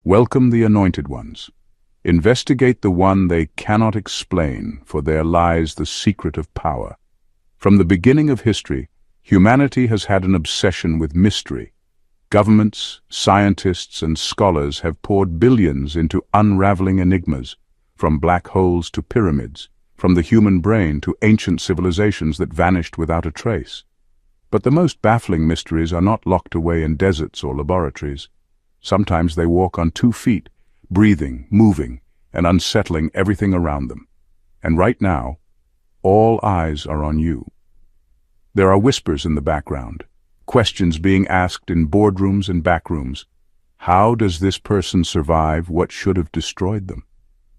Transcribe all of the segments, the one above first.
Welcome the anointed ones. Investigate the one they cannot explain, for there lies the secret of power. From the beginning of history, humanity has had an obsession with mystery. Governments, scientists, and scholars have poured billions into unraveling enigmas, from black holes to pyramids, from the human brain to ancient civilizations that vanished without a trace. But the most baffling mysteries are not locked away in deserts or laboratories. Sometimes they walk on 2 feet, breathing, moving, and unsettling everything around them. And right now, all eyes are on you. There are whispers in the background, questions being asked in boardrooms and backrooms. How does this person survive what should have destroyed them?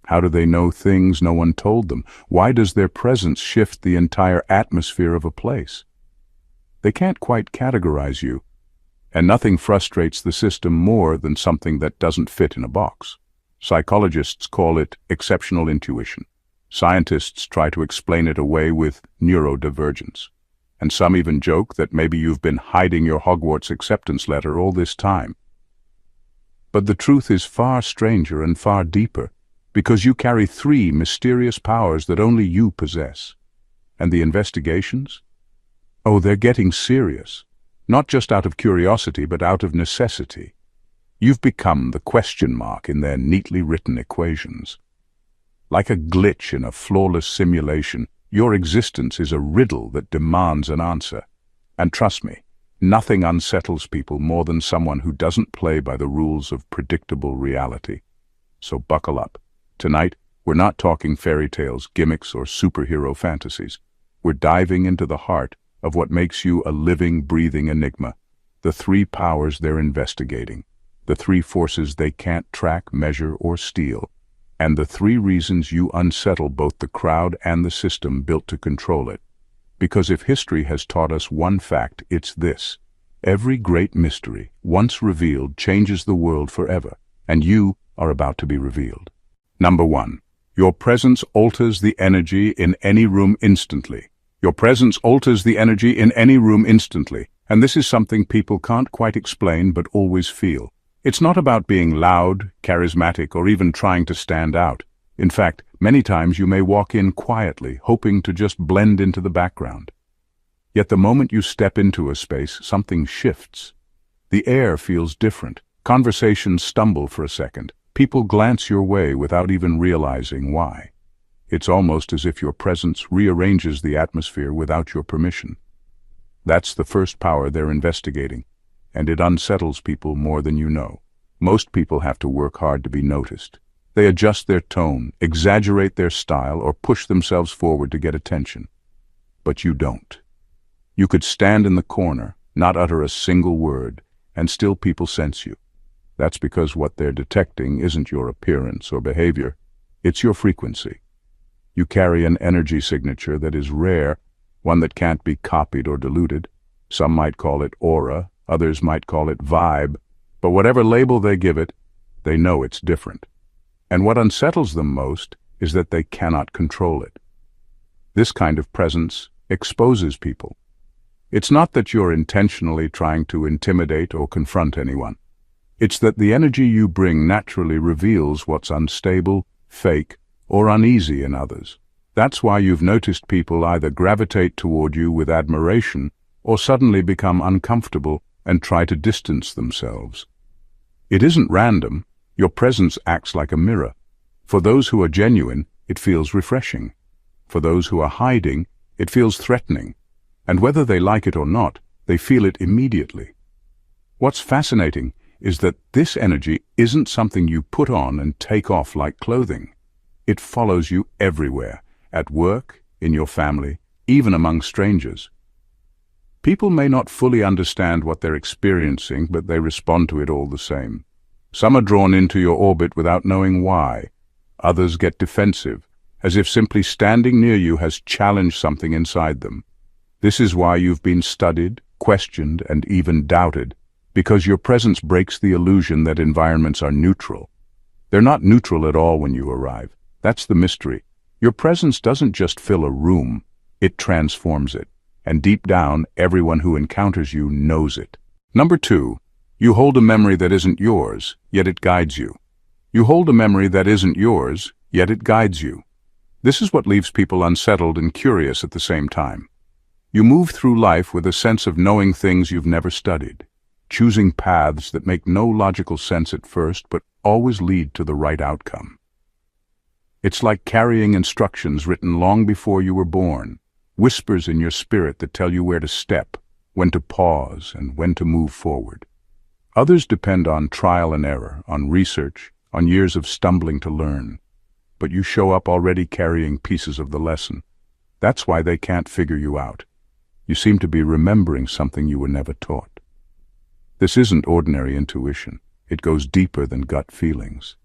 How do they know things no one told them? Why does their presence shift the entire atmosphere of a place? They can't quite categorize you, and nothing frustrates the system more than something that doesn't fit in a box. Psychologists call it exceptional intuition. Scientists try to explain it away with neurodivergence. And some even joke that maybe you've been hiding your Hogwarts acceptance letter all this time. But the truth is far stranger and far deeper, because you carry 3 mysterious powers that only you possess. And the investigations? Oh, they're getting serious. Not just out of curiosity, but out of necessity. You've become the question mark in their neatly written equations. Like a glitch in a flawless simulation, your existence is a riddle that demands an answer. And trust me, nothing unsettles people more than someone who doesn't play by the rules of predictable reality. So buckle up. Tonight, we're not talking fairy tales, gimmicks, or superhero fantasies. We're diving into the heart of what makes you a living, breathing enigma. The 3 powers they're investigating. The 3 forces they can't track, measure, or steal. And the 3 reasons you unsettle both the crowd and the system built to control it. Because if history has taught us one fact, it's this. Every great mystery, once revealed, changes the world forever. And you are about to be revealed. Number 1. Your presence alters the energy in any room instantly. Your presence alters the energy in any room instantly. And this is something people can't quite explain but always feel. It's not about being loud, charismatic, or even trying to stand out. In fact, many times you may walk in quietly, hoping to just blend into the background. Yet the moment you step into a space, something shifts. The air feels different. Conversations stumble for a second. People glance your way without even realizing why. It's almost as if your presence rearranges the atmosphere without your permission. That's the first power they're investigating, and it unsettles people more than you know. Most people have to work hard to be noticed. They adjust their tone, exaggerate their style, or push themselves forward to get attention. But you don't. You could stand in the corner, not utter a single word, and still people sense you. That's because what they're detecting isn't your appearance or behavior, it's your frequency. You carry an energy signature that is rare, one that can't be copied or diluted. Some might call it aura, others might call it vibe, but whatever label they give it, they know it's different. And what unsettles them most is that they cannot control it. This kind of presence exposes people. It's not that you're intentionally trying to intimidate or confront anyone. It's that the energy you bring naturally reveals what's unstable, fake, or uneasy in others. That's why you've noticed people either gravitate toward you with admiration or suddenly become uncomfortable and try to distance themselves. It isn't random. Your presence acts like a mirror. For those who are genuine, it feels refreshing. For those who are hiding, it feels threatening. And whether they like it or not, they feel it immediately. What's fascinating is that this energy isn't something you put on and take off like clothing. It follows you everywhere, at work, in your family, even among strangers. People may not fully understand what they're experiencing, but they respond to it all the same. Some are drawn into your orbit without knowing why. Others get defensive, as if simply standing near you has challenged something inside them. This is why you've been studied, questioned, and even doubted, because your presence breaks the illusion that environments are neutral. They're not neutral at all when you arrive. That's the mystery. Your presence doesn't just fill a room, it transforms it. And deep down, everyone who encounters you knows it. Number 2, You hold a memory that isn't yours, yet it guides you. You hold a memory that isn't yours, yet it guides you. This is what leaves people unsettled and curious at the same time. You move through life with a sense of knowing things you've never studied, choosing paths that make no logical sense at first but always lead to the right outcome. It's like carrying instructions written long before you were born, whispers in your spirit that tell you where to step, when to pause, and when to move forward. Others depend on trial and error, on research, on years of stumbling to learn. But you show up already carrying pieces of the lesson. That's why they can't figure you out. You seem to be remembering something you were never taught. This isn't ordinary intuition. It goes deeper than gut feelings.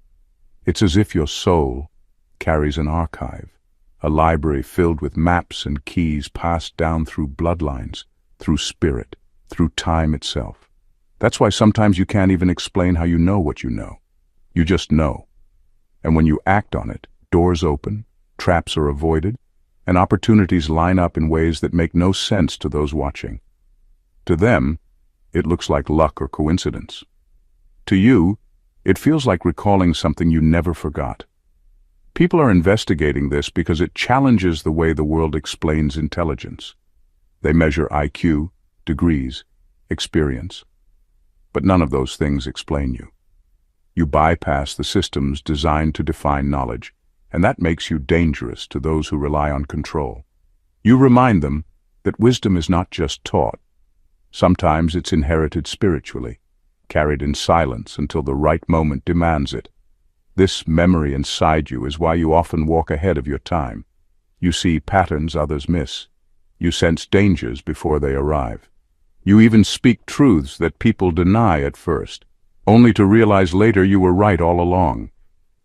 It's as if your soul carries an archive, a library filled with maps and keys passed down through bloodlines, through spirit, through time itself. That's why sometimes you can't even explain how you know what you know. You just know. And when you act on it, doors open, traps are avoided, and opportunities line up in ways that make no sense to those watching. To them, it looks like luck or coincidence. To you, it feels like recalling something you never forgot. People are investigating this because it challenges the way the world explains intelligence. They measure IQ, degrees, experience. But none of those things explain you. You bypass the systems designed to define knowledge, and that makes you dangerous to those who rely on control. You remind them that wisdom is not just taught. Sometimes it's inherited spiritually, carried in silence until the right moment demands it. This memory inside you is why you often walk ahead of your time. You see patterns others miss. You sense dangers before they arrive. You even speak truths that people deny at first, only to realize later you were right all along.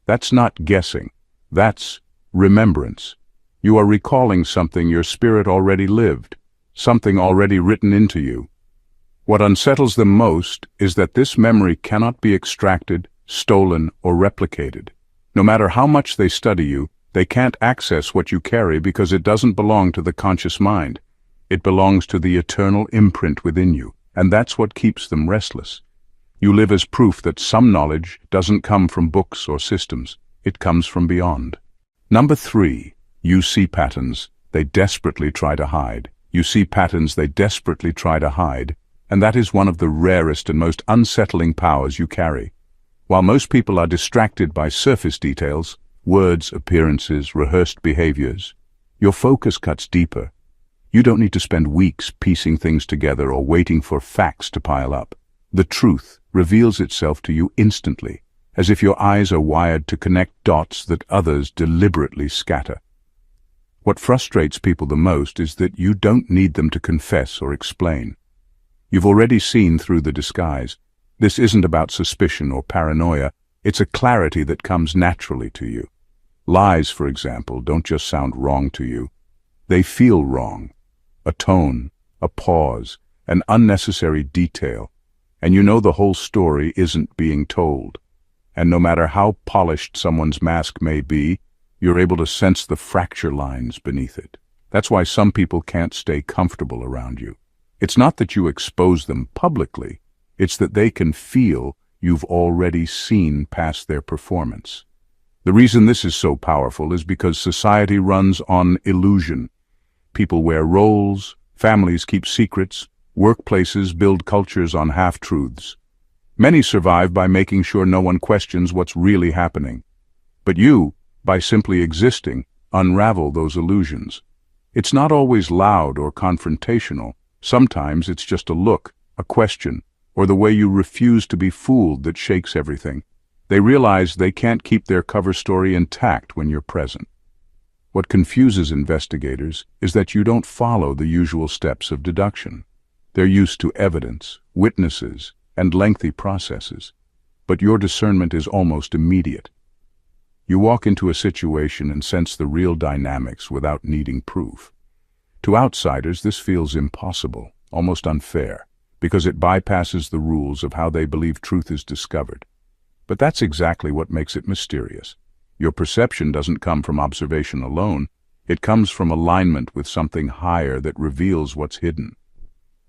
That's not guessing. That's remembrance. You are recalling something your spirit already lived, something already written into you. What unsettles them most is that this memory cannot be extracted, stolen, or replicated. No matter how much they study you, they can't access what you carry because it doesn't belong to the conscious mind. It belongs to the eternal imprint within you, and that's what keeps them restless. You live as proof that some knowledge doesn't come from books or systems. It comes from beyond. Number 3, you see patterns they desperately try to hide. You see patterns they desperately try to hide, and that is one of the rarest and most unsettling powers you carry. While most people are distracted by surface details, words, appearances, rehearsed behaviors, your focus cuts deeper. You don't need to spend weeks piecing things together or waiting for facts to pile up. The truth reveals itself to you instantly, as if your eyes are wired to connect dots that others deliberately scatter. What frustrates people the most is that you don't need them to confess or explain. You've already seen through the disguise. This isn't about suspicion or paranoia. It's a clarity that comes naturally to you. Lies, for example, don't just sound wrong to you. They feel wrong. A tone, a pause, an unnecessary detail, and you know the whole story isn't being told. And no matter how polished someone's mask may be, you're able to sense the fracture lines beneath it. That's why some people can't stay comfortable around you. It's not that you expose them publicly, it's that they can feel you've already seen past their performance. The reason this is so powerful is because society runs on illusion. People wear roles, families keep secrets, workplaces build cultures on half-truths. Many survive by making sure no one questions what's really happening. But you, by simply existing, unravel those illusions. It's not always loud or confrontational. Sometimes it's just a look, a question, or the way you refuse to be fooled that shakes everything. They realize they can't keep their cover story intact when you're present. What confuses investigators is that you don't follow the usual steps of deduction. They're used to evidence, witnesses, and lengthy processes, but your discernment is almost immediate. You walk into a situation and sense the real dynamics without needing proof. To outsiders, this feels impossible, almost unfair, because it bypasses the rules of how they believe truth is discovered. But that's exactly what makes it mysterious. Your perception doesn't come from observation alone. It comes from alignment with something higher that reveals what's hidden.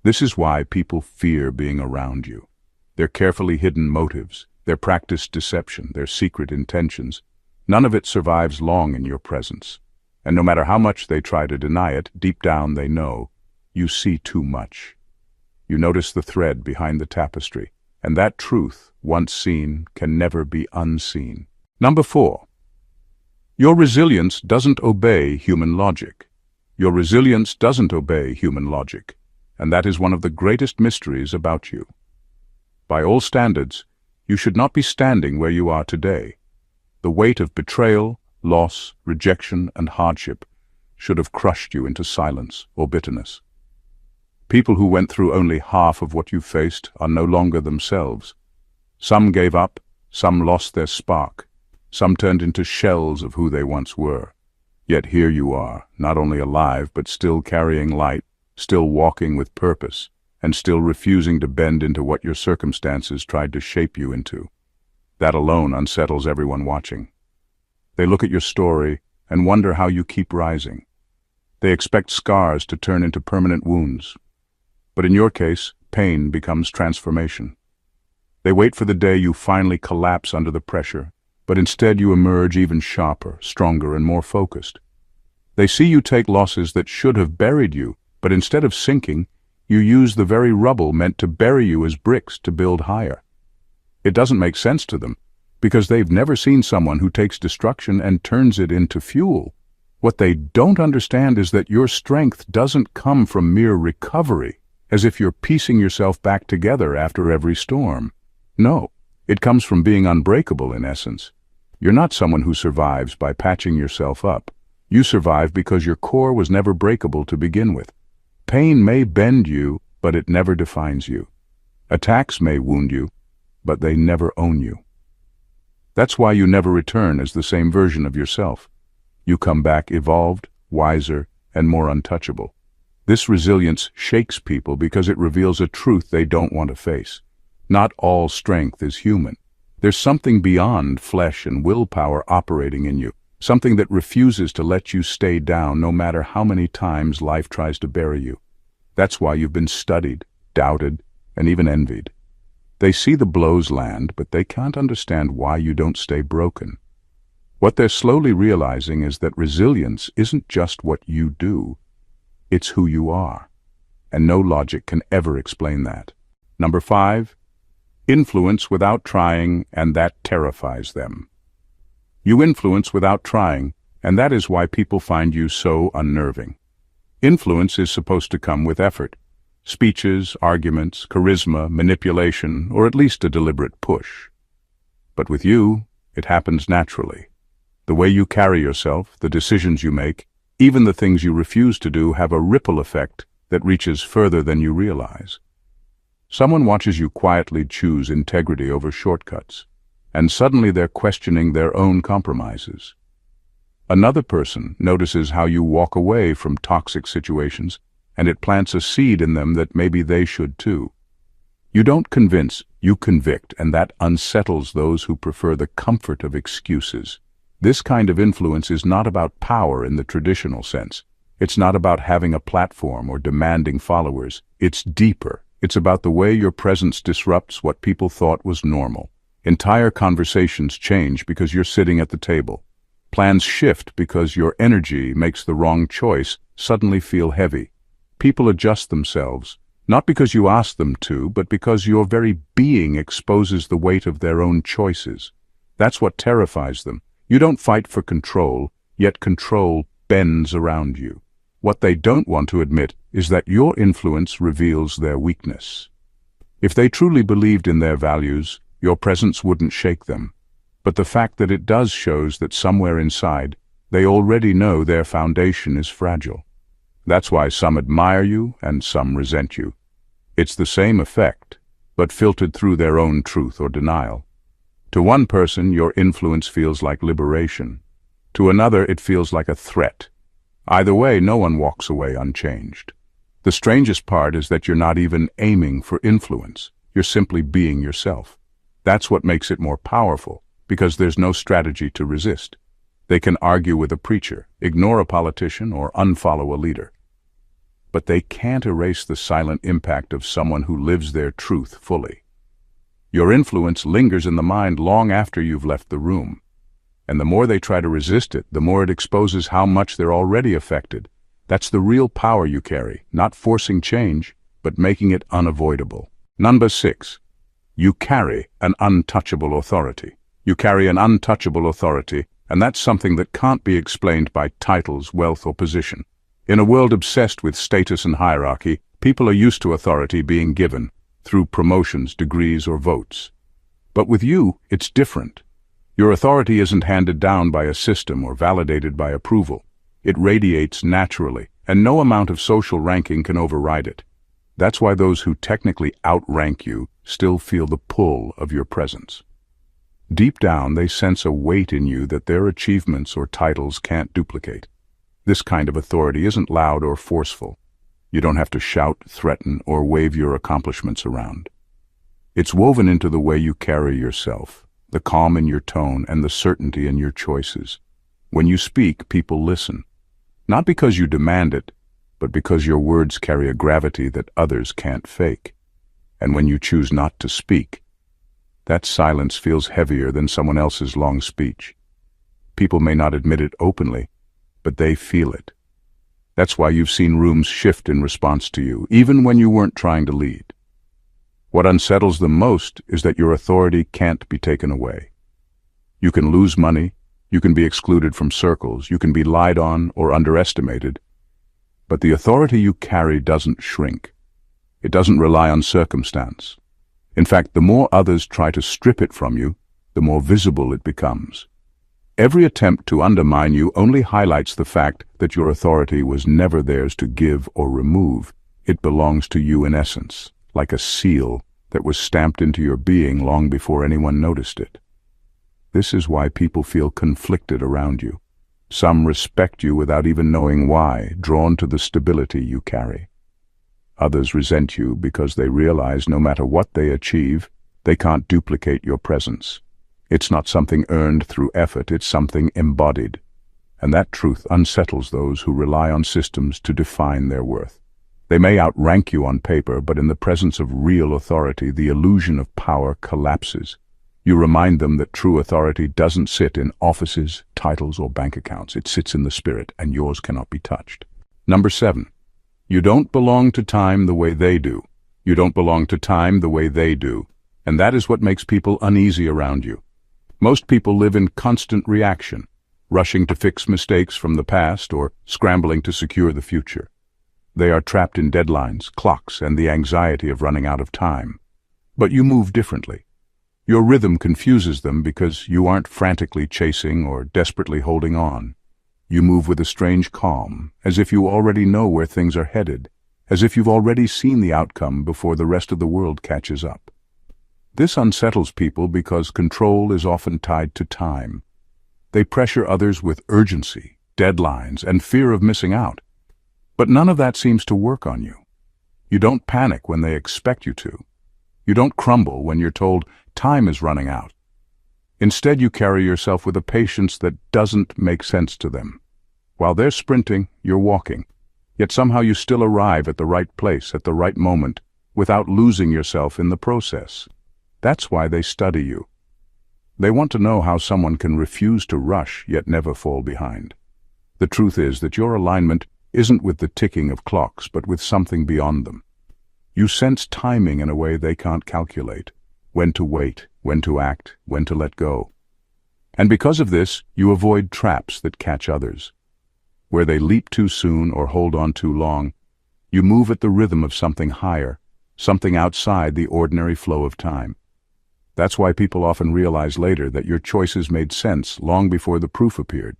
This is why people fear being around you. their carefully hidden motives, their practiced deception, their secret intentions. None of it survives long in your presence. And no matter how much they try to deny it, deep down they know you see too much. You notice the thread behind the tapestry, and that truth, once seen, can never be unseen. Number 4. Your resilience doesn't obey human logic. Your resilience doesn't obey human logic, and that is one of the greatest mysteries about you. By all standards, you should not be standing where you are today. The weight of betrayal, loss, rejection, and hardship should have crushed you into silence or bitterness. People who went through only half of what you faced are no longer themselves. Some gave up, some lost their spark, some turned into shells of who they once were. Yet here you are, not only alive, but still carrying light, still walking with purpose, and still refusing to bend into what your circumstances tried to shape you into. That alone unsettles everyone watching. They look at your story and wonder how you keep rising. They expect scars to turn into permanent wounds. But in your case, pain becomes transformation. They wait for the day you finally collapse under the pressure, but instead you emerge even sharper, stronger, and more focused. They see you take losses that should have buried you, but instead of sinking, you use the very rubble meant to bury you as bricks to build higher. It doesn't make sense to them, because they've never seen someone who takes destruction and turns it into fuel. What they don't understand is that your strength doesn't come from mere recovery, as if you're piecing yourself back together after every storm. No, it comes from being unbreakable in essence. You're not someone who survives by patching yourself up. You survive because your core was never breakable to begin with. Pain may bend you, but it never defines you. Attacks may wound you, but they never own you. That's why you never return as the same version of yourself. You come back evolved, wiser, and more untouchable. This resilience shakes people because it reveals a truth they don't want to face. Not all strength is human. There's something beyond flesh and willpower operating in you, something that refuses to let you stay down no matter how many times life tries to bury you. That's why you've been studied, doubted, and even envied. They see the blows land, but they can't understand why you don't stay broken. What they're slowly realizing is that resilience isn't just what you do, it's who you are. And no logic can ever explain that. Number 5. Influence without trying, and that terrifies them. You influence without trying, and that is why people find you so unnerving. Influence is supposed to come with effort. Speeches, arguments, charisma, manipulation, or at least a deliberate push. But with you, it happens naturally. The way you carry yourself, the decisions you make, even the things you refuse to do have a ripple effect that reaches further than you realize. Someone watches you quietly choose integrity over shortcuts, and suddenly they're questioning their own compromises. Another person notices how you walk away from toxic situations, and it plants a seed in them that maybe they should too. You don't convince, you convict, and that unsettles those who prefer the comfort of excuses. This kind of influence is not about power in the traditional sense. It's not about having a platform or demanding followers. It's deeper. It's about the way your presence disrupts what people thought was normal. Entire conversations change because you're sitting at the table. Plans shift because your energy makes the wrong choice suddenly feel heavy. People adjust themselves, not because you ask them to, but because your very being exposes the weight of their own choices. That's what terrifies them. You don't fight for control, yet control bends around you. What they don't want to admit is that your influence reveals their weakness. If they truly believed in their values, your presence wouldn't shake them. But the fact that it does shows that somewhere inside, they already know their foundation is fragile. That's why some admire you and some resent you. It's the same effect, but filtered through their own truth or denial. To one person, your influence feels like liberation. To another, it feels like a threat. Either way, no one walks away unchanged. The strangest part is that you're not even aiming for influence. You're simply being yourself. That's what makes it more powerful, because there's no strategy to resist. They can argue with a preacher, ignore a politician, or unfollow a leader. But they can't erase the silent impact of someone who lives their truth fully. Your influence lingers in the mind long after you've left the room. And the more they try to resist it, the more it exposes how much they're already affected. That's the real power you carry, not forcing change, but making it unavoidable. Number 6. You carry an untouchable authority. You carry an untouchable authority, and that's something that can't be explained by titles, wealth, or position. In a world obsessed with status and hierarchy, people are used to authority being given through promotions, degrees, or votes. But with you, it's different. Your authority isn't handed down by a system or validated by approval. It radiates naturally, and no amount of social ranking can override it. That's why those who technically outrank you still feel the pull of your presence. Deep down, they sense a weight in you that their achievements or titles can't duplicate. This kind of authority isn't loud or forceful. You don't have to shout, threaten, or wave your accomplishments around. It's woven into the way you carry yourself, the calm in your tone and the certainty in your choices. When you speak, people listen. Not because you demand it, but because your words carry a gravity that others can't fake. And when you choose not to speak, that silence feels heavier than someone else's long speech. People may not admit it openly, but they feel it. That's why you've seen rooms shift in response to you, even when you weren't trying to lead. What unsettles them most is that your authority can't be taken away. You can lose money, you can be excluded from circles, you can be lied on or underestimated, but the authority you carry doesn't shrink. It doesn't rely on circumstance. In fact, the more others try to strip it from you, the more visible it becomes. Every attempt to undermine you only highlights the fact that your authority was never theirs to give or remove. It belongs to you in essence, like a seal that was stamped into your being long before anyone noticed it. This is why people feel conflicted around you. Some respect you without even knowing why, drawn to the stability you carry. Others resent you because they realize no matter what they achieve, they can't duplicate your presence. It's not something earned through effort, it's something embodied. And that truth unsettles those who rely on systems to define their worth. They may outrank you on paper, but in the presence of real authority, the illusion of power collapses. You remind them that true authority doesn't sit in offices, titles, or bank accounts. It sits in the spirit, and yours cannot be touched. Number 7. You don't belong to time the way they do. You don't belong to time the way they do. And that is what makes people uneasy around you. Most people live in constant reaction, rushing to fix mistakes from the past or scrambling to secure the future. They are trapped in deadlines, clocks, and the anxiety of running out of time. But you move differently. Your rhythm confuses them because you aren't frantically chasing or desperately holding on. You move with a strange calm, as if you already know where things are headed, as if you've already seen the outcome before the rest of the world catches up. This unsettles people because control is often tied to time. They pressure others with urgency, deadlines, and fear of missing out. But none of that seems to work on you. You don't panic when they expect you to. You don't crumble when you're told time is running out. Instead, you carry yourself with a patience that doesn't make sense to them. While they're sprinting, you're walking. Yet somehow you still arrive at the right place at the right moment without losing yourself in the process. That's why they study you. They want to know how someone can refuse to rush yet never fall behind. The truth is that your alignment isn't with the ticking of clocks, but with something beyond them. You sense timing in a way they can't calculate. When to wait, when to act, when to let go. And because of this, you avoid traps that catch others. Where they leap too soon or hold on too long, you move at the rhythm of something higher, something outside the ordinary flow of time. That's why people often realize later that your choices made sense long before the proof appeared.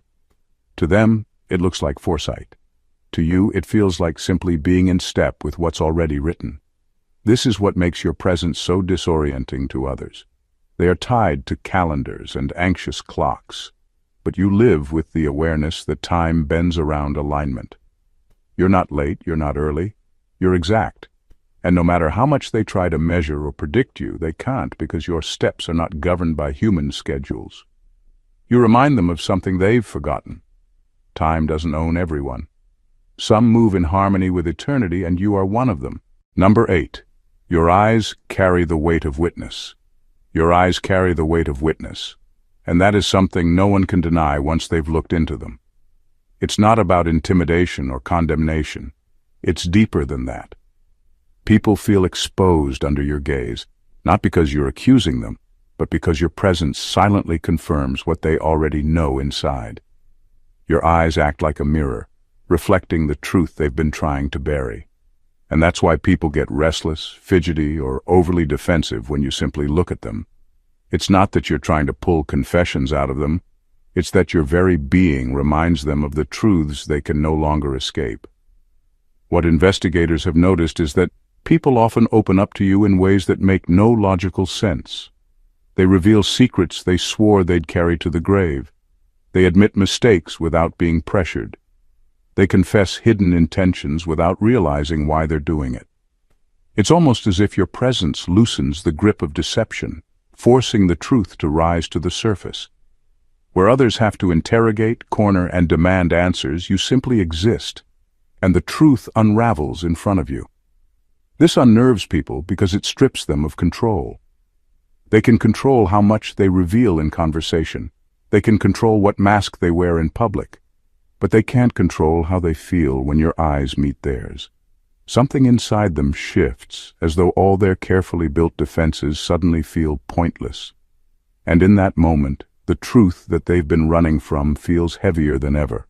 To them, it looks like foresight. To you, it feels like simply being in step with what's already written. This is what makes your presence so disorienting to others. They are tied to calendars and anxious clocks, but you live with the awareness that time bends around alignment. You're not late, you're not early, you're exact. And no matter how much they try to measure or predict you, they can't because your steps are not governed by human schedules. You remind them of something they've forgotten. Time doesn't own everyone. Some move in harmony with eternity, and you are one of them. Number 8. Your eyes carry the weight of witness. Your eyes carry the weight of witness, and that is something no one can deny once they've looked into them. It's not about intimidation or condemnation. It's deeper than that. People feel exposed under your gaze, not because you're accusing them, but because your presence silently confirms what they already know inside. Your eyes act like a mirror, reflecting the truth they've been trying to bury. And that's why people get restless, fidgety, or overly defensive when you simply look at them. It's not that you're trying to pull confessions out of them. It's that your very being reminds them of the truths they can no longer escape. What investigators have noticed is that people often open up to you in ways that make no logical sense. They reveal secrets they swore they'd carry to the grave. They admit mistakes without being pressured. They confess hidden intentions without realizing why they're doing it. It's almost as if your presence loosens the grip of deception, forcing the truth to rise to the surface. Where others have to interrogate, corner, and demand answers, you simply exist, and the truth unravels in front of you. This unnerves people because it strips them of control. They can control how much they reveal in conversation. They can control what mask they wear in public. But they can't control how they feel when your eyes meet theirs. Something inside them shifts, as though all their carefully built defenses suddenly feel pointless. And in that moment, the truth that they've been running from feels heavier than ever.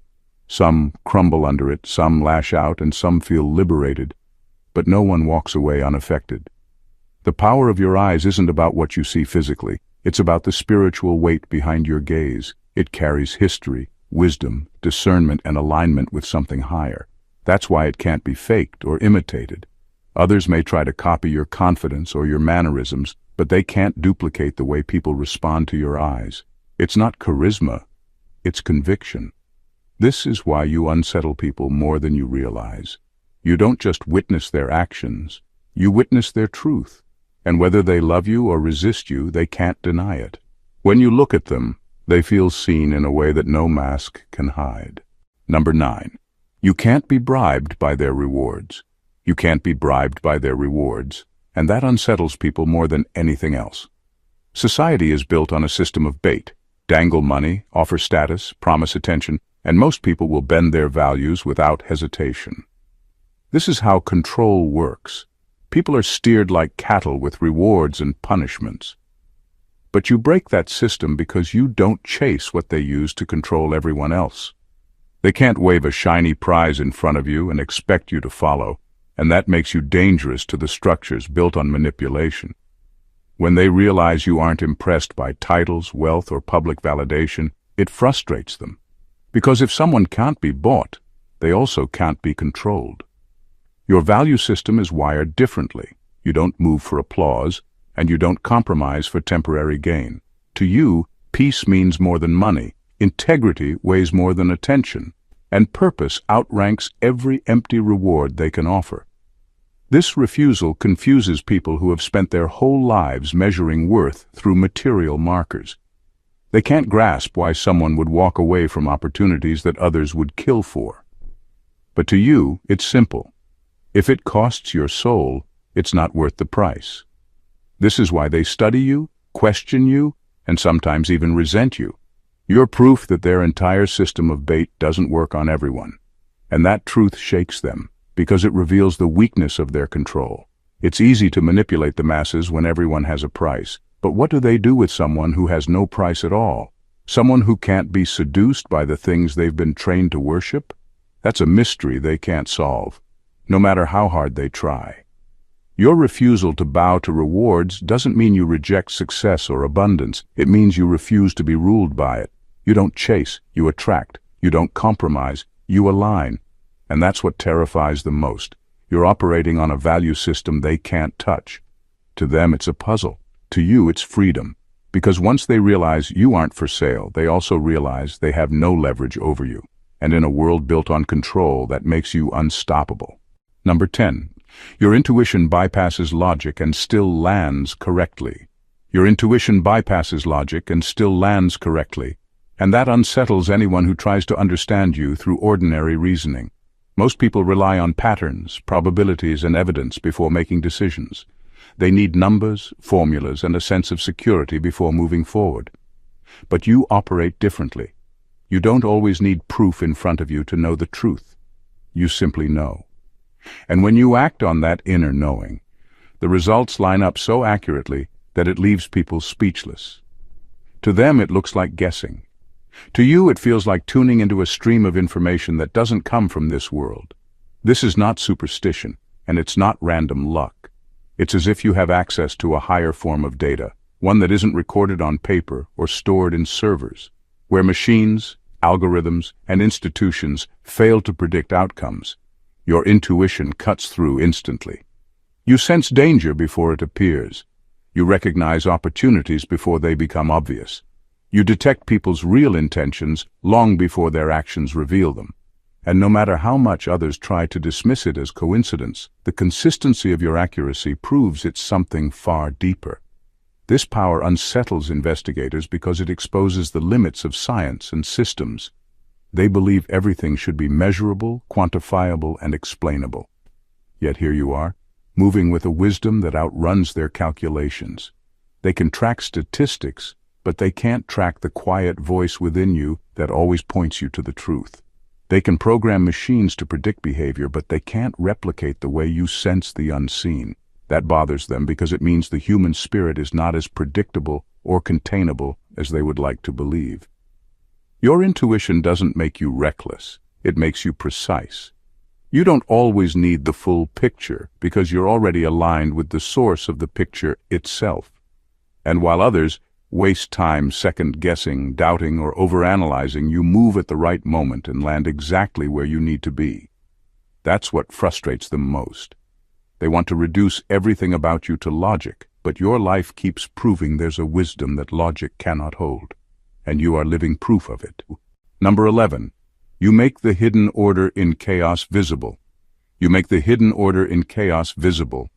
Some crumble under it, some lash out, and some feel liberated. But no one walks away unaffected. The power of your eyes isn't about what you see physically. It's about the spiritual weight behind your gaze. It carries history, wisdom, discernment, and alignment with something higher. That's why it can't be faked or imitated. Others may try to copy your confidence or your mannerisms, but they can't duplicate the way people respond to your eyes. It's not charisma, it's conviction. This is why you unsettle people more than you realize. You don't just witness their actions, you witness their truth. And whether they love you or resist you, they can't deny it. When you look at them, they feel seen in a way that no mask can hide. Number 9. You can't be bribed by their rewards. You can't be bribed by their rewards, and that unsettles people more than anything else. Society is built on a system of bait. Dangle money, offer status, promise attention, and most people will bend their values without hesitation. This is how control works. People are steered like cattle with rewards and punishments. But you break that system because you don't chase what they use to control everyone else. They can't wave a shiny prize in front of you and expect you to follow, and that makes you dangerous to the structures built on manipulation. When they realize you aren't impressed by titles, wealth, or public validation, it frustrates them. Because if someone can't be bought, they also can't be controlled. Your value system is wired differently. You don't move for applause, and you don't compromise for temporary gain. To you, peace means more than money, integrity weighs more than attention, and purpose outranks every empty reward they can offer. This refusal confuses people who have spent their whole lives measuring worth through material markers. They can't grasp why someone would walk away from opportunities that others would kill for. But to you, it's simple. If it costs your soul, it's not worth the price. This is why they study you, question you, and sometimes even resent you. You're proof that their entire system of bait doesn't work on everyone. And that truth shakes them, because it reveals the weakness of their control. It's easy to manipulate the masses when everyone has a price, but what do they do with someone who has no price at all? Someone who can't be seduced by the things they've been trained to worship? That's a mystery they can't solve, no matter how hard they try. Your refusal to bow to rewards doesn't mean you reject success or abundance. It means you refuse to be ruled by it. You don't chase, you attract. You don't compromise, you align. And that's what terrifies them most. You're operating on a value system they can't touch. To them, it's a puzzle. To you, it's freedom. Because once they realize you aren't for sale, they also realize they have no leverage over you. And in a world built on control, that makes you unstoppable. Number 10. Your intuition bypasses logic and still lands correctly. Your intuition bypasses logic and still lands correctly. And that unsettles anyone who tries to understand you through ordinary reasoning. Most people rely on patterns, probabilities, and evidence before making decisions. They need numbers, formulas, and a sense of security before moving forward. But you operate differently. You don't always need proof in front of you to know the truth. You simply know. And when you act on that inner knowing, the results line up so accurately that it leaves people speechless. To them, it looks like guessing. To you, it feels like tuning into a stream of information that doesn't come from this world. This is not superstition, and it's not random luck. It's as if you have access to a higher form of data, one that isn't recorded on paper or stored in servers, where machines, algorithms, and institutions fail to predict outcomes. Your intuition cuts through instantly. You sense danger before it appears. You recognize opportunities before they become obvious. You detect people's real intentions long before their actions reveal them. And no matter how much others try to dismiss it as coincidence, the consistency of your accuracy proves it's something far deeper. This power unsettles investigators because it exposes the limits of science and systems. They believe everything should be measurable, quantifiable, and explainable. Yet here you are, moving with a wisdom that outruns their calculations. They can track statistics, but they can't track the quiet voice within you that always points you to the truth. They can program machines to predict behavior, but they can't replicate the way you sense the unseen. That bothers them because it means the human spirit is not as predictable or containable as they would like to believe. Your intuition doesn't make you reckless, it makes you precise. You don't always need the full picture because you're already aligned with the source of the picture itself. And while others waste time second-guessing, doubting, or overanalyzing, you move at the right moment and land exactly where you need to be. That's what frustrates them most. They want to reduce everything about you to logic, but your life keeps proving there's a wisdom that logic cannot hold, and you are living proof of it. Number 11. You make the hidden order in chaos visible. You make the hidden order in chaos visible,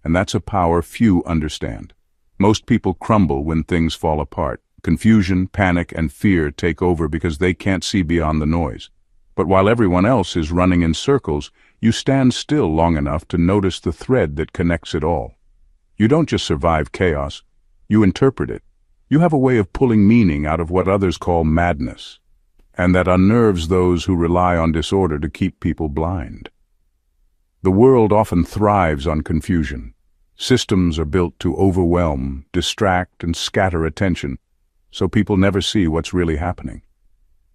and that's a power few understand. Most people crumble when things fall apart. Confusion, panic, and fear take over because they can't see beyond the noise. But while everyone else is running in circles, you stand still long enough to notice the thread that connects it all. You don't just survive chaos, you interpret it. You have a way of pulling meaning out of what others call madness, and that unnerves those who rely on disorder to keep people blind. The world often thrives on confusion. Systems are built to overwhelm, distract, and scatter attention, so people never see what's really happening.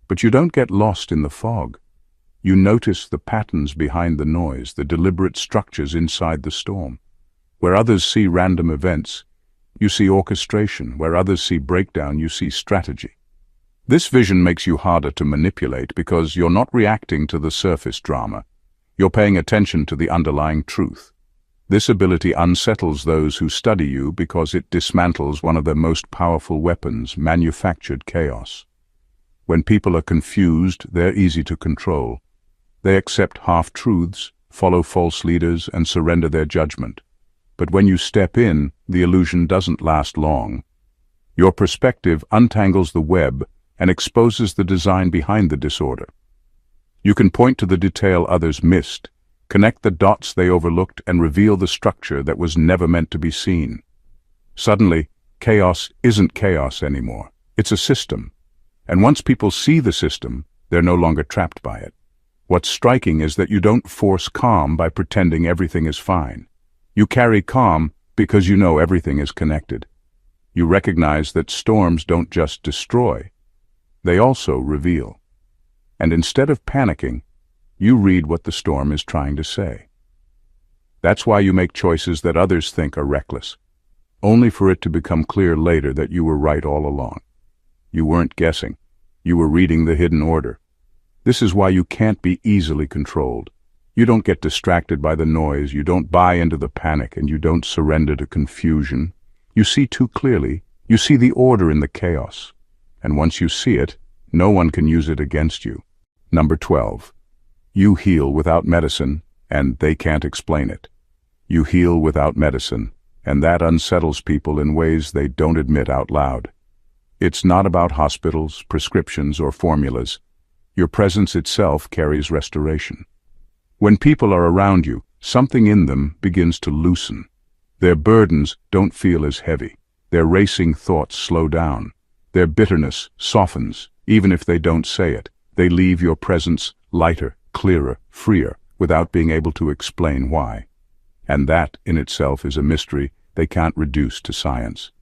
But you don't get lost in the fog. You notice the patterns behind the noise, the deliberate structures inside the storm. Where others see random events, you see orchestration. Where others see breakdown, you see strategy. This vision makes you harder to manipulate because you're not reacting to the surface drama. You're paying attention to the underlying truth. This ability unsettles those who study you because it dismantles one of their most powerful weapons, manufactured chaos. When people are confused, they're easy to control. They accept half-truths, follow false leaders, and surrender their judgment. But when you step in, the illusion doesn't last long. Your perspective untangles the web and exposes the design behind the disorder. You can point to the detail others missed, connect the dots they overlooked, and reveal the structure that was never meant to be seen. Suddenly, chaos isn't chaos anymore. It's a system. And once people see the system, they're no longer trapped by it. What's striking is that you don't force calm by pretending everything is fine. You carry calm because you know everything is connected. You recognize that storms don't just destroy, they also reveal. And instead of panicking, you read what the storm is trying to say. That's why you make choices that others think are reckless, only for it to become clear later that you were right all along. You weren't guessing. You were reading the hidden order. This is why you can't be easily controlled. You don't get distracted by the noise, you don't buy into the panic, and you don't surrender to confusion. You see too clearly. You see the order in the chaos. And once you see it, no one can use it against you. Number 12. You heal without medicine, and they can't explain it. You heal without medicine, and that unsettles people in ways they don't admit out loud. It's not about hospitals, prescriptions, or formulas. Your presence itself carries restoration. When people are around you, something in them begins to loosen. Their burdens don't feel as heavy. Their racing thoughts slow down. Their bitterness softens, even if they don't say it. They leave your presence lighter, clearer, freer, without being able to explain why. And that, in itself, is a mystery they can't reduce to science.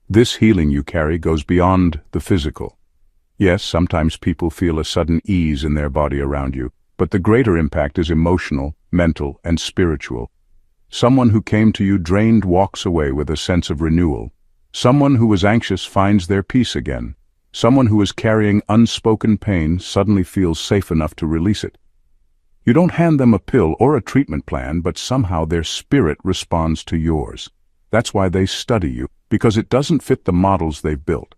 This healing you carry goes beyond the physical. Yes, sometimes people feel a sudden ease in their body around you, but the greater impact is emotional, mental, and spiritual. Someone who came to you drained walks away with a sense of renewal. Someone who was anxious finds their peace again. Someone who is carrying unspoken pain suddenly feels safe enough to release it. You don't hand them a pill or a treatment plan, but somehow their spirit responds to yours. That's why they study you, because it doesn't fit the models they've built.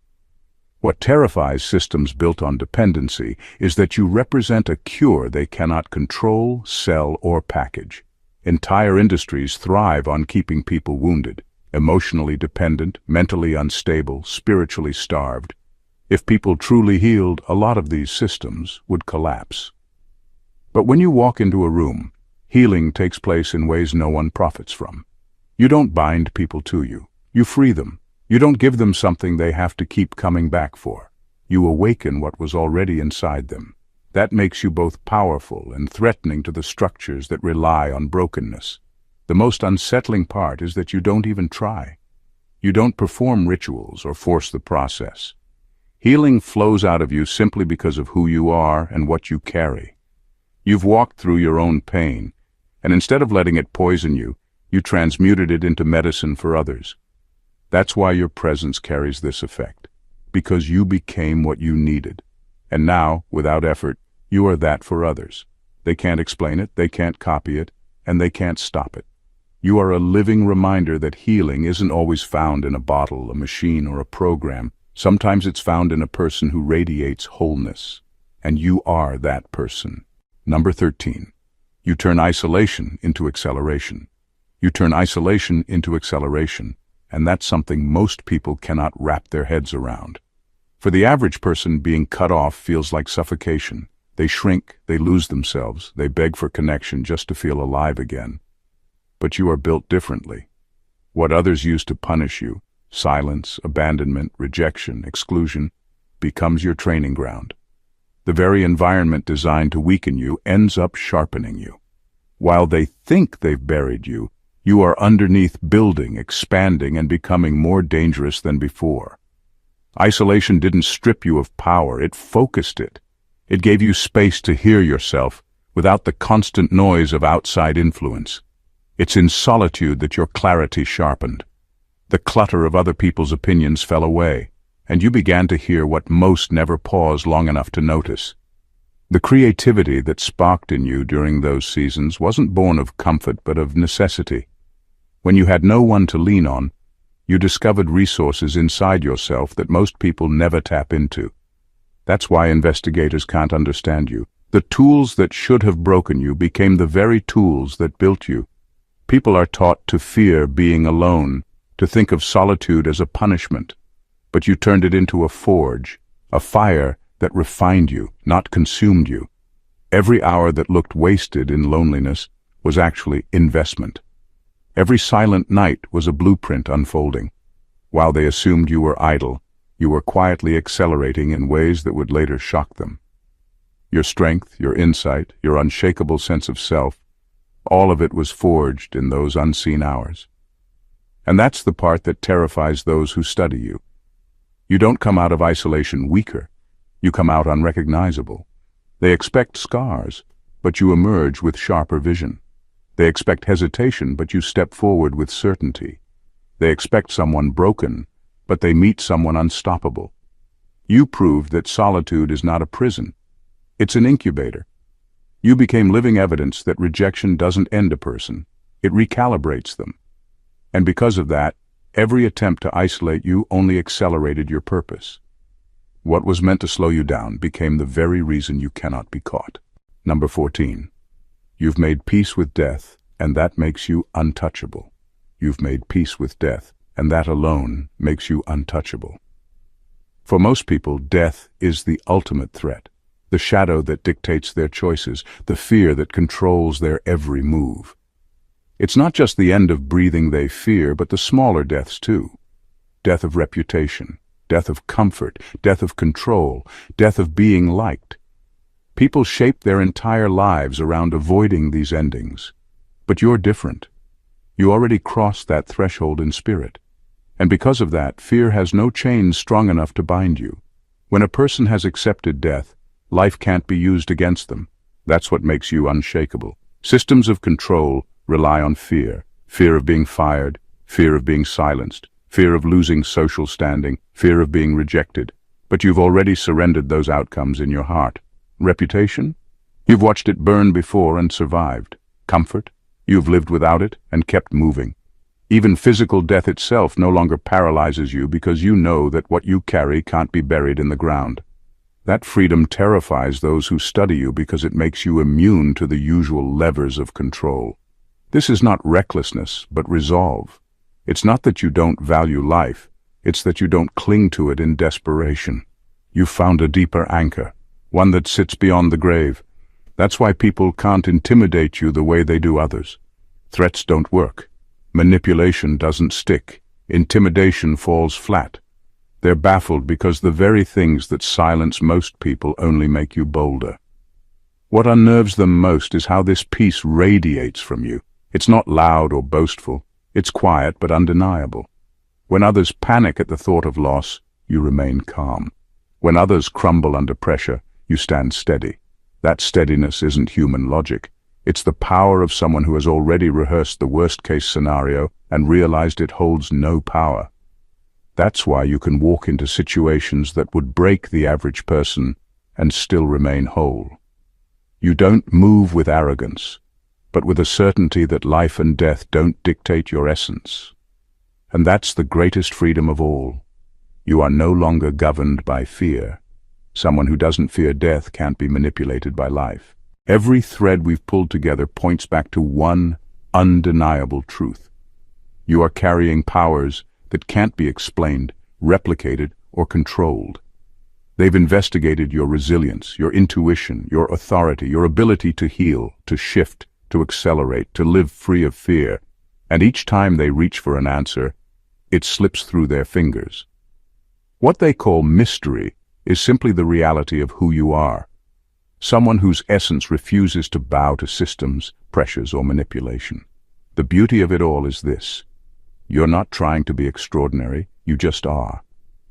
What terrifies systems built on dependency is that you represent a cure they cannot control, sell, or package. Entire industries thrive on keeping people wounded, emotionally dependent, mentally unstable, spiritually starved. If people truly healed, a lot of these systems would collapse. But when you walk into a room, healing takes place in ways no one profits from. You don't bind people to you. You free them. You don't give them something they have to keep coming back for. You awaken what was already inside them. That makes you both powerful and threatening to the structures that rely on brokenness. The most unsettling part is that you don't even try. You don't perform rituals or force the process. Healing flows out of you simply because of who you are and what you carry. You've walked through your own pain, and instead of letting it poison you, you transmuted it into medicine for others. That's why your presence carries this effect, because you became what you needed. And now, without effort, you are that for others. They can't explain it, they can't copy it, and they can't stop it. You are a living reminder that healing isn't always found in a bottle, a machine, or a program. Sometimes it's found in a person who radiates wholeness. And you are that person. Number 13. You turn isolation into acceleration. You turn isolation into acceleration, and that's something most people cannot wrap their heads around. For the average person, being cut off feels like suffocation. They shrink, they lose themselves, they beg for connection just to feel alive again. But you are built differently. What others use to punish you, silence, abandonment, rejection, exclusion, becomes your training ground. The very environment designed to weaken you ends up sharpening you. While they think they've buried you, you are underneath, building, expanding, and becoming more dangerous than before. Isolation didn't strip you of power, it focused it. It gave you space to hear yourself without the constant noise of outside influence. It's in solitude that your clarity sharpened. The clutter of other people's opinions fell away, and you began to hear what most never pause long enough to notice. The creativity that sparked in you during those seasons wasn't born of comfort but of necessity. When you had no one to lean on, you discovered resources inside yourself that most people never tap into. That's why investigators can't understand you. The tools that should have broken you became the very tools that built you. People are taught to fear being alone, to think of solitude as a punishment. But you turned it into a forge, a fire that refined you, not consumed you. Every hour that looked wasted in loneliness was actually investment. Every silent night was a blueprint unfolding. While they assumed you were idle, you were quietly accelerating in ways that would later shock them. Your strength, your insight, your unshakable sense of self, all of it was forged in those unseen hours. And that's the part that terrifies those who study you. You don't come out of isolation weaker. You come out unrecognizable. They expect scars, but you emerge with sharper vision. They expect hesitation, but you step forward with certainty. They expect someone broken, but they meet someone unstoppable. You proved that solitude is not a prison. It's an incubator. You became living evidence that rejection doesn't end a person. It recalibrates them. And because of that, every attempt to isolate you only accelerated your purpose. What was meant to slow you down became the very reason you cannot be caught. Number 14. You've made peace with death, and that makes you untouchable. You've made peace with death, and that alone makes you untouchable. For most people, death is the ultimate threat, the shadow that dictates their choices, the fear that controls their every move. It's not just the end of breathing they fear, but the smaller deaths too. Death of reputation, death of comfort, death of control, death of being liked. People shape their entire lives around avoiding these endings. But you're different. You already crossed that threshold in spirit. And because of that, fear has no chains strong enough to bind you. When a person has accepted death, life can't be used against them. That's what makes you unshakable. Systems of control rely on fear. Fear of being fired, fear of being silenced, fear of losing social standing, fear of being rejected. But you've already surrendered those outcomes in your heart. Reputation? You've watched it burn before and survived. Comfort? You've lived without it and kept moving. Even physical death itself no longer paralyzes you because you know that what you carry can't be buried in the ground. That freedom terrifies those who study you because it makes you immune to the usual levers of control. This is not recklessness, but resolve. It's not that you don't value life, it's that you don't cling to it in desperation. You've found a deeper anchor, one that sits beyond the grave. That's why people can't intimidate you the way they do others. Threats don't work. Manipulation doesn't stick. Intimidation falls flat. They're baffled because the very things that silence most people only make you bolder. What unnerves them most is how this peace radiates from you. It's not loud or boastful. It's quiet but undeniable. When others panic at the thought of loss, you remain calm. When others crumble under pressure, you stand steady. That steadiness isn't human logic. It's the power of someone who has already rehearsed the worst-case scenario and realized it holds no power. That's why you can walk into situations that would break the average person and still remain whole. You don't move with arrogance, but with a certainty that life and death don't dictate your essence. And that's the greatest freedom of all. You are no longer governed by fear. Someone who doesn't fear death can't be manipulated by life. Every thread we've pulled together points back to one undeniable truth. You are carrying powers that can't be explained, replicated, or controlled. They've investigated your resilience, your intuition, your authority, your ability to heal, to shift, to accelerate, to live free of fear. And each time they reach for an answer, it slips through their fingers. What they call mystery is simply the reality of who you are. Someone whose essence refuses to bow to systems, pressures, or manipulation. The beauty of it all is this. You're not trying to be extraordinary, you just are.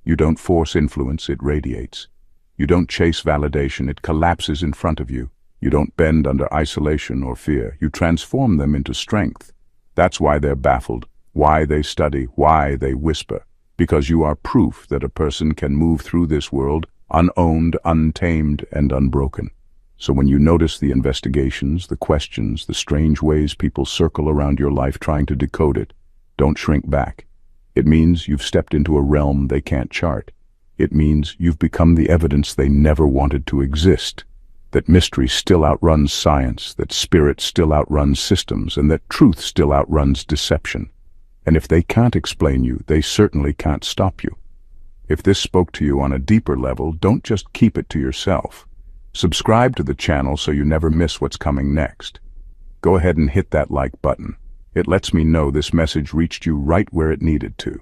You don't force influence, it radiates. You don't chase validation, it collapses in front of you. You don't bend under isolation or fear, you transform them into strength. That's why they're baffled, why they study, why they whisper. Because you are proof that a person can move through this world unowned, untamed, and unbroken. So when you notice the investigations, the questions, the strange ways people circle around your life trying to decode it, don't shrink back. It means you've stepped into a realm they can't chart. It means you've become the evidence they never wanted to exist. That mystery still outruns science, that spirit still outruns systems, and that truth still outruns deception. And if they can't explain you, they certainly can't stop you. If this spoke to you on a deeper level, don't just keep it to yourself. Subscribe to the channel so you never miss what's coming next. Go ahead and hit that like button. It lets me know this message reached you right where it needed to.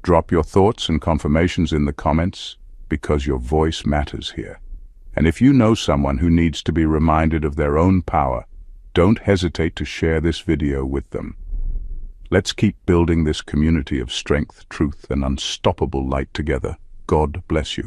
Drop your thoughts and confirmations in the comments, because your voice matters here. And if you know someone who needs to be reminded of their own power, don't hesitate to share this video with them. Let's keep building this community of strength, truth, and unstoppable light together. God bless you.